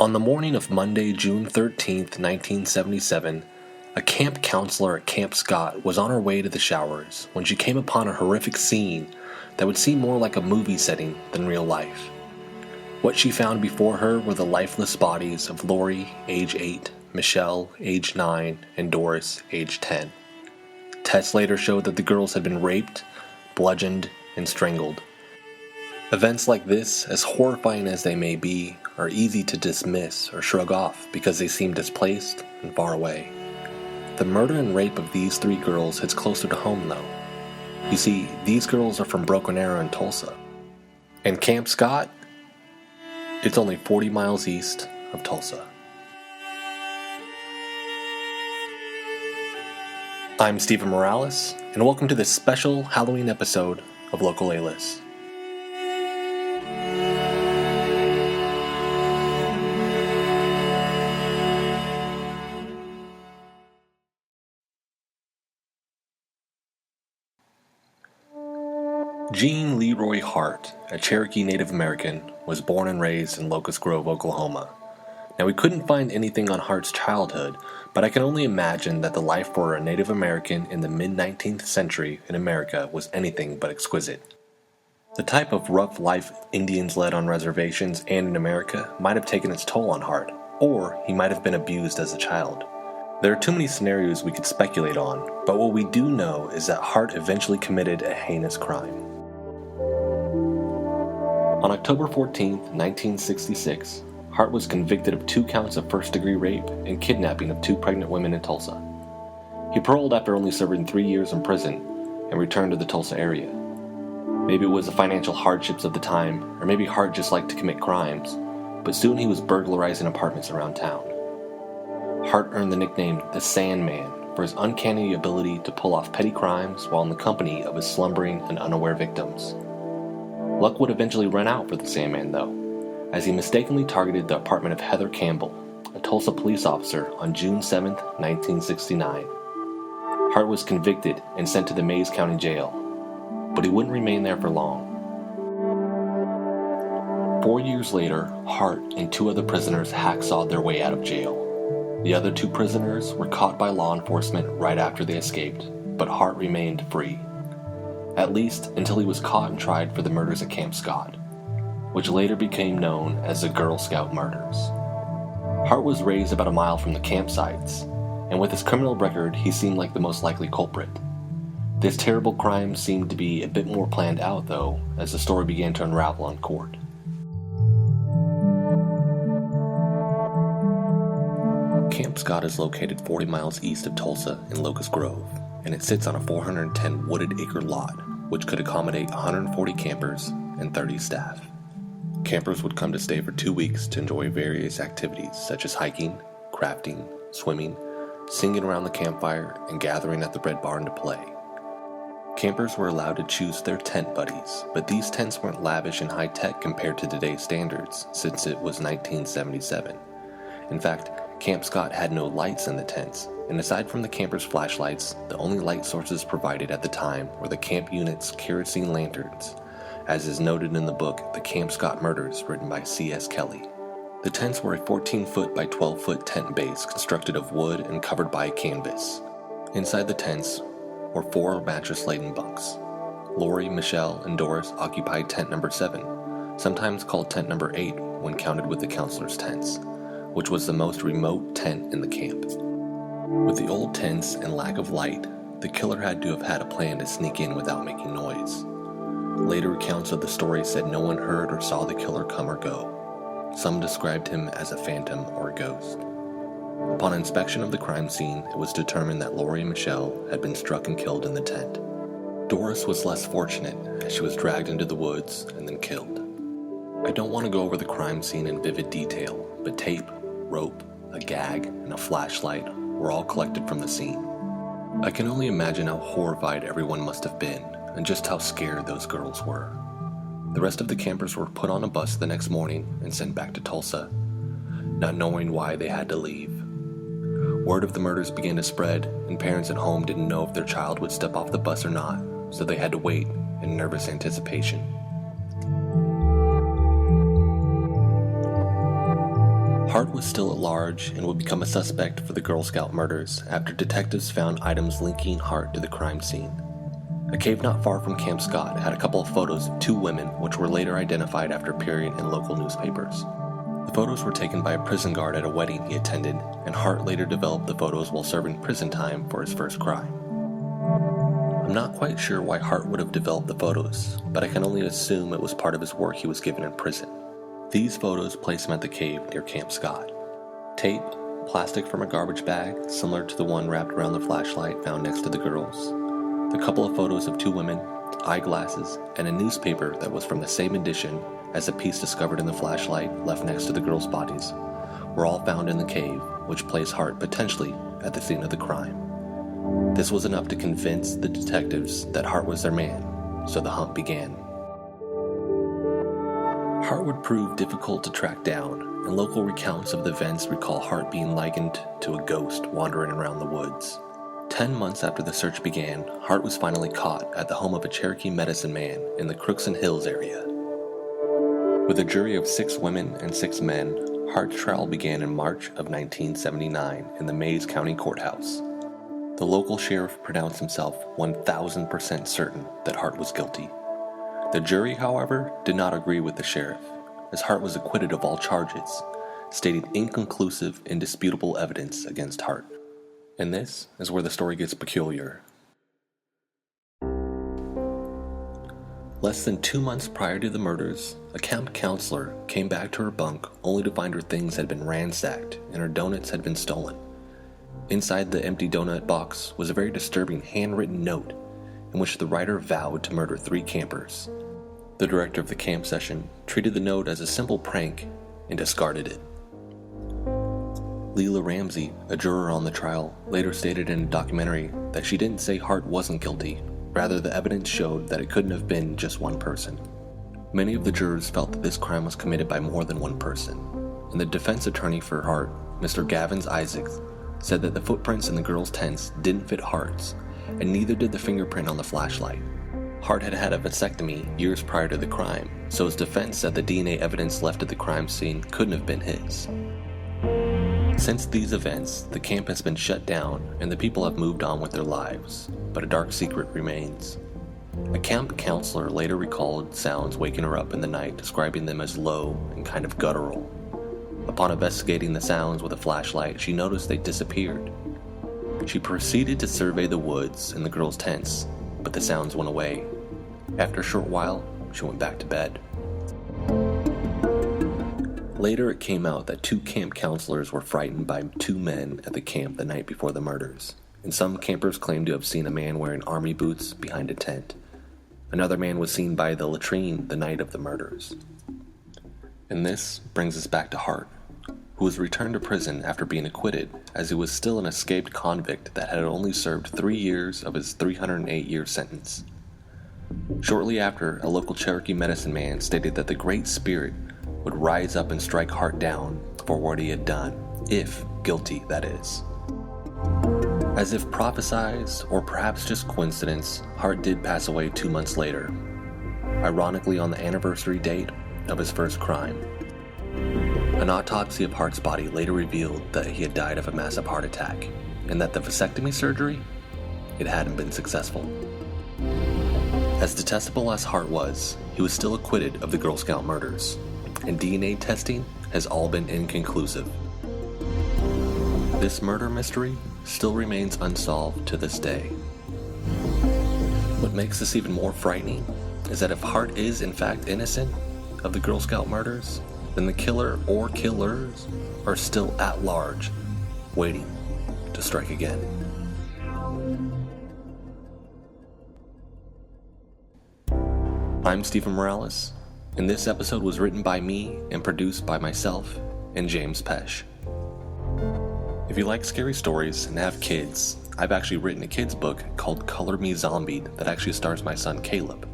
On the morning of Monday, June 13th, 1977, a camp counselor at Camp Scott was on her way to the showers when she came upon a horrific scene that would seem more like a movie setting than real life. What she found before her were the lifeless bodies of Lori, age 8, Michelle, age 9, and Doris, age 10. Tests later showed that the girls had been raped, bludgeoned, and strangled. Events like this, as horrifying as they may be, are easy to dismiss or shrug off because they seem displaced and far away. The murder and rape of these 3 girls hits closer to home though. You see, these girls are from Broken Arrow in Tulsa. And Camp Scott? It's only 40 miles east of Tulsa. I'm Stephen Morales, and welcome to this special Halloween episode of Local A-List. Gene Leroy Hart, a Cherokee Native American, was born and raised in Locust Grove, Oklahoma. Now, we couldn't find anything on Hart's childhood, but I can only imagine that the life for a Native American in the mid-19th century in America was anything but exquisite. The type of rough life Indians led on reservations and in America might have taken its toll on Hart, or he might have been abused as a child. There are too many scenarios we could speculate on, but what we do know is that Hart eventually committed a heinous crime. On October 14, 1966, Hart was convicted of 2 counts of first-degree rape and kidnapping of 2 pregnant women in Tulsa. He paroled after only serving 3 years in prison and returned to the Tulsa area. Maybe it was the financial hardships of the time, or maybe Hart just liked to commit crimes, but soon he was burglarizing apartments around town. Hart earned the nickname the Sandman for his uncanny ability to pull off petty crimes while in the company of his slumbering and unaware victims. Luck would eventually run out for the Sandman, though, as he mistakenly targeted the apartment of Heather Campbell, a Tulsa police officer, on June 7, 1969. Hart was convicted and sent to the Mays County Jail, but he wouldn't remain there for long. 4 years later, Hart and 2 other prisoners hacksawed their way out of jail. The other 2 prisoners were caught by law enforcement right after they escaped, but Hart remained free. At least until he was caught and tried for the murders at Camp Scott, which later became known as the Girl Scout murders. Hart was raised about a mile from the campsites, and with his criminal record, he seemed like the most likely culprit. This terrible crime seemed to be a bit more planned out, though, as the story began to unravel in court. Camp Scott is located 40 miles east of Tulsa in Locust Grove, and it sits on a 410 wooded acre lot, which could accommodate 140 campers and 30 staff. Campers would come to stay for 2 weeks to enjoy various activities such as hiking, crafting, swimming, singing around the campfire, and gathering at the bread barn to play. Campers were allowed to choose their tent buddies, but these tents weren't lavish and high-tech compared to today's standards, since it was 1977. In fact, Camp Scott had no lights in the tents, and aside from the campers' flashlights, the only light sources provided at the time were the camp unit's kerosene lanterns, as is noted in the book The Camp Scott Murders, written by C.S. Kelly. The tents were a 14-foot by 12-foot tent base constructed of wood and covered by canvas. Inside the tents were 4 mattress-laden bunks. Lori, Michelle, and Doris occupied tent number 7, sometimes called tent number 8 when counted with the counselors' tents, which was the most remote tent in the camp. With the old tents and lack of light, the killer had to have had a plan to sneak in without making noise. Later accounts of the story said no one heard or saw the killer come or go. Some described him as a phantom or a ghost. Upon inspection of the crime scene, it was determined that Lori and Michelle had been struck and killed in the tent. Doris was less fortunate, as she was dragged into the woods and then killed. I don't want to go over the crime scene in vivid detail, but tape, rope, a gag, and a flashlight were all collected from the scene. I can only imagine how horrified everyone must have been, and just how scared those girls were. The rest of the campers were put on a bus the next morning and sent back to Tulsa, not knowing why they had to leave. Word of the murders began to spread, and parents at home didn't know if their child would step off the bus or not, so they had to wait in nervous anticipation. Hart was still at large and would become a suspect for the Girl Scout murders after detectives found items linking Hart to the crime scene. A cave not far from Camp Scott had a couple of photos of two women which were later identified after appearing in local newspapers. The photos were taken by a prison guard at a wedding he attended, and Hart later developed the photos while serving prison time for his first crime. I'm not quite sure why Hart would have developed the photos, but I can only assume it was part of his work he was given in prison. These photos place him at the cave near Camp Scott. Tape, plastic from a garbage bag, similar to the one wrapped around the flashlight found next to the girls. The couple of photos of two women, eyeglasses, and a newspaper that was from the same edition as the piece discovered in the flashlight left next to the girls' bodies were all found in the cave, which placed Hart potentially at the scene of the crime. This was enough to convince the detectives that Hart was their man, so the hunt began. Hart would prove difficult to track down, and local recounts of the events recall Hart being likened to a ghost wandering around the woods. 10 months after the search began, Hart was finally caught at the home of a Cherokee medicine man in the Crookston Hills area. With a jury of 6 women and 6 men, Hart's trial began in March of 1979 in the Mays County Courthouse. The local sheriff pronounced himself 1,000% certain that Hart was guilty. The jury, however, did not agree with the sheriff, as Hart was acquitted of all charges, stating inconclusive, indisputable evidence against Hart. And this is where the story gets peculiar. Less than 2 months prior to the murders, a camp counselor came back to her bunk only to find her things had been ransacked and her donuts had been stolen. Inside the empty donut box was a very disturbing handwritten note in which the writer vowed to murder 3 campers. The director of the camp session treated the note as a simple prank and discarded it. Leela Ramsey, a juror on the trial, later stated in a documentary that she didn't say Hart wasn't guilty. Rather, the evidence showed that it couldn't have been just one person. Many of the jurors felt that this crime was committed by more than one person, and the defense attorney for Hart, Mr. Gavin Isaacs, said that the footprints in the girls' tents didn't fit Hart's, and neither did the fingerprint on the flashlight. Hart had had a vasectomy years prior to the crime, so his defense said the DNA evidence left at the crime scene couldn't have been his. Since these events, the camp has been shut down and the people have moved on with their lives, but a dark secret remains. A camp counselor later recalled sounds waking her up in the night, describing them as low and kind of guttural. Upon investigating the sounds with a flashlight, she noticed they disappeared. She proceeded to survey the woods and the girls' tents, but the sounds went away. After a short while, she went back to bed. Later, it came out that 2 camp counselors were frightened by 2 men at the camp the night before the murders, and some campers claimed to have seen a man wearing army boots behind a tent. Another man was seen by the latrine the night of the murders. And this brings us back to Hart, who was returned to prison after being acquitted, as he was still an escaped convict that had only served 3 years of his 308-year sentence. Shortly after, a local Cherokee medicine man stated that the Great Spirit would rise up and strike Hart down for what he had done, if guilty, that is. As if prophesized, or perhaps just coincidence, Hart did pass away 2 months later, ironically on the anniversary date of his first crime. An autopsy of Hart's body later revealed that he had died of a massive heart attack, and that the vasectomy surgery, it hadn't been successful. As detestable as Hart was, he was still acquitted of the Girl Scout murders, and DNA testing has all been inconclusive. This murder mystery still remains unsolved to this day. What makes this even more frightening is that if Hart is in fact innocent of the Girl Scout murders, then the killer or killers are still at large, waiting to strike again. I'm Stephen Morales, and this episode was written by me and produced by myself and James Pesch. If you like scary stories and have kids, I've actually written a kid's book called Color Me Zombied that actually stars my son Caleb.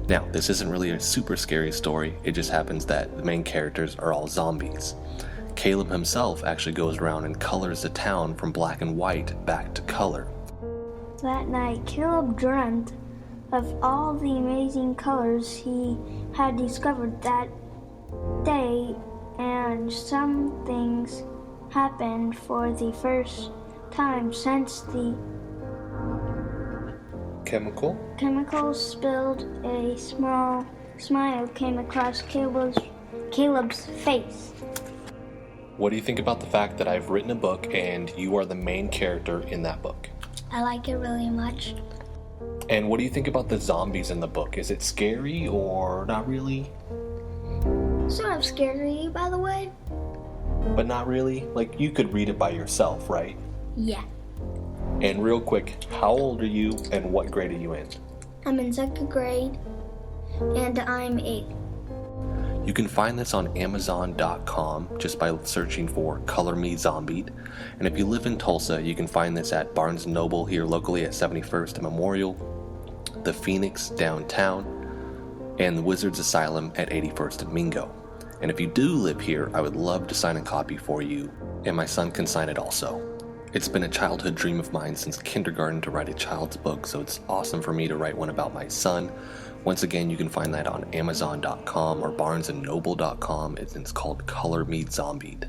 Now, this isn't really a super scary story, it just happens that the main characters are all zombies. Caleb himself actually goes around and colors the town from black and white back to color. That night, Caleb dreamt of all the amazing colors he had discovered that day and some things happened for the first time since the chemicals spilled. A small smile came across Caleb's face. What do you think about the fact that I've written a book and you are the main character in that book? I like it really much. And what do you think about the zombies in the book? Is it scary or not really? Sort of scary, by the way. But not really? Like, you could read it by yourself, right? Yeah. And real quick, how old are you and what grade are you in? I'm in 2nd grade, and I'm 8. You can find this on Amazon.com just by searching for Color Me Zombied. And if you live in Tulsa, you can find this at Barnes & Noble here locally at 71st and Memorial, the Phoenix downtown, and the Wizards Asylum at 81st and Mingo. And if you do live here, I would love to sign a copy for you, and my son can sign it also. It's been a childhood dream of mine since kindergarten to write a child's book, so it's awesome for me to write one about my son. Once again, you can find that on Amazon.com or BarnesandNoble.com. It's called Color Me Zombied.